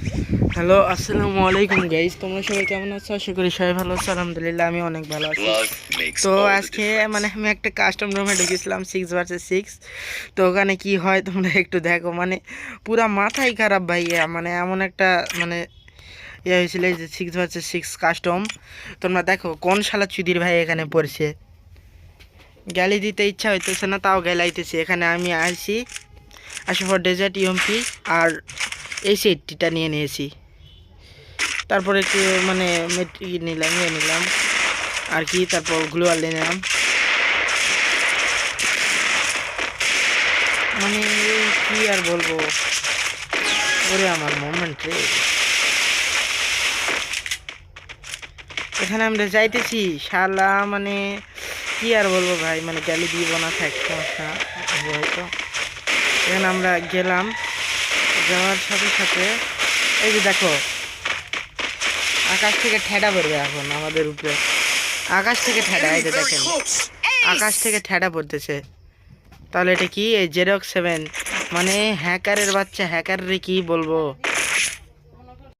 Hello, আসসালামু আলাইকুম guys. তোমরা সবাই কেমন আছো? আশা করি সবাই ভালো আছো। আলহামদুলিল্লাহ আমি অনেক ভালো আছি। তো আজকে আমি একটা কাস্টম রুমে ঢুকেছিলাম 6 vs 6। তো ওখানে কি হয় তোমরা একটু দেখো। পুরা মাথাই খারাপ ভাইয়া। এমন একটা মানে হয়েছিল যে 6 vs 6 কাস্টম। তোমরা দেখো কোন শালা চুদির ভাই এখানে পড়ছে। গালি দিতে ইচ্ছা হইতেছে না, তাও গেলাইতেছে। এখানে আমি আসি ফর ডেজার্ট ইউএমপি আর এই সেটটিটা নিয়ে নিয়েছি। তারপর একটু মেট্রিক নিলাম আর কি। তারপর গ্লোয়াল নিলাম। মানে কি আর বলবো, ওরে আমার মোমেন্ট রে। এখানে আমরা যাইতেছি শালা, কি আর বলবো ভাই, গালি দিব না, থাক সমস্যা হয়তো। এখানে আমরা গেলাম, যাওয়ার সাথে সাথে এই যে দেখো আকাশ থেকে ঠেডা পড়বে এখন আমাদের উপরে। আকাশ থেকে ঠেডা, এই যে দেখেন আকাশ থেকে ঠেডা পড়তেছে। তাহলে এটা কি এই জেরক্স 7 হ্যাকারের বাচ্চা, হ্যাকার রে কি বলবো।